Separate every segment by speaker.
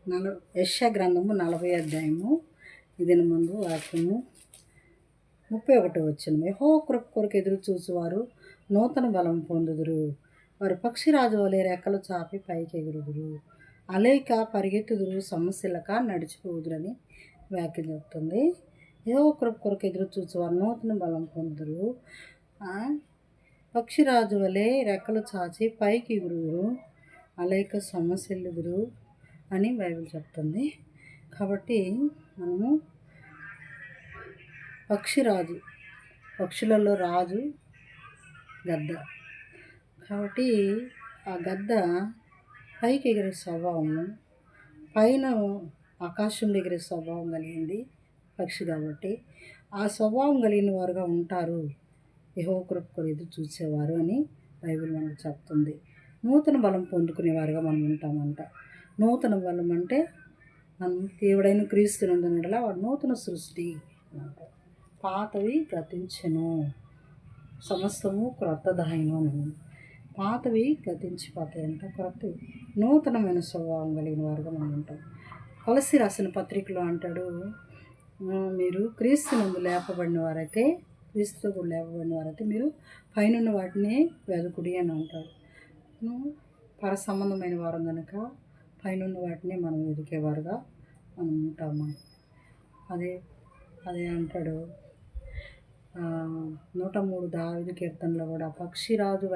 Speaker 1: యెషయా గ్రంథము 40 అధ్యాయము ఇదిన ముందు వాక్యము 31 వచ్చిన యెహోవా కృప కొరకు ఎదురు చూచువారు నూతన బలం పొందుదురు. వారు పక్షిరాజు వలె రెక్కలు చాపి పైకి ఎగురుదురు. అలేక పరిగెత్తుదురు, సమస్యలక నడిచిపోదురని వాక్యం చెప్తుంది. యెహోవా కృప కొరకు ఎదురు చూచువారు నూతన బలం పొందుదురు. పక్షిరాజు వలె రెక్కలు చాచి పైకి ఎగురుదురు, అలేక సమస్యలుదురు అని బైబిల్ చెప్తుంది. కాబట్టి మనము పక్షిరాజు, పక్షులలో రాజు గద్ద. కాబట్టి ఆ గద్ద పైకి ఎగిరే స్వభావము, పైన ఆకాశంలో ఎగిరే స్వభావం కలిగింది పక్షి. కాబట్టి ఆ స్వభావం కలిగిన వారుగా ఉంటారు యెహోవా కృప కొరకు ఎదురు చూసేవారు అని బైబిల్ మనకు చెప్తుంది. నూతన బలం పొందుకునేవారుగా మనం ఉంటామంట. నూతన బలం అంటే మనం దేవుడైన క్రీస్తునందునడలా వాడు నూతన సృష్టి. పాతవి గతించెను, సమస్తము క్రొత్తదాయను. పాతవి గతించిపోతాయంట, క్రొత్తవి నూతనమైన స్వభావం కలిగిన వారుగా మనం ఉంటాం. కొలస్సీ రాసిన పత్రికలో అంటాడు, మీరు క్రీస్తునందు లేపబడిన వారైతే, క్రీస్తుతో కూడా లేపబడిన వారైతే మీరు పైనున్న వాటిని వెదుకుడి అని అంటాడు. పర సంబంధమైన వారం కనుక పైనున్న వాటిని మనం వెదికేవారుగా మనం ఉంటాము. అదే అంటాడు 103 దావీదు కీర్తనలో కూడా, పక్షిరాజు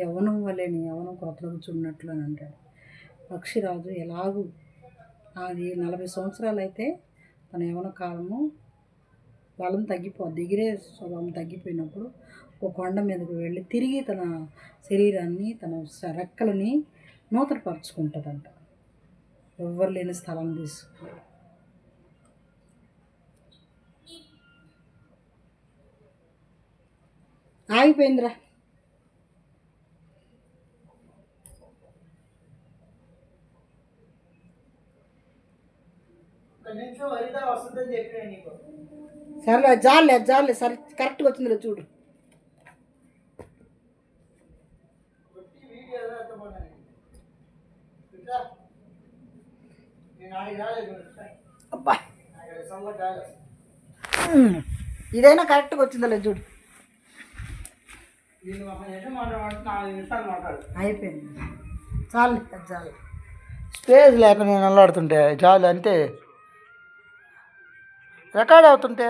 Speaker 1: యవ్వనం వల్లే యవ్వనం కొత్తగుచున్నట్లు అని అంటాడు. పక్షిరాజు ఎలాగూ అది 40 సంవత్సరాలు అయితే తన యవ్వన కాలము బలం తగ్గిపోద్ది. ఎగిరే స్వభావం తగ్గిపోయినప్పుడు ఒక కొండ మీదకు వెళ్ళి తిరిగి తన శరీరాన్ని, తన రెక్కలని నూతనపరుచుకుంటుందంట. ఎవ్వరు లేని స్థలం తీసుకుంది. ఆగిపోయిందిరా. సరే జాలే సరే కరెక్ట్గా వచ్చిందిలే చూడు. అబ్బా ఇదైనా కరెక్ట్గా వచ్చిందిలే చూడు. అయిపోయింది, చాలు స్పేస్ లేక నేను అల్లాడుతుంటే చాలు అంతే. రికార్డ్ అవుతుంటే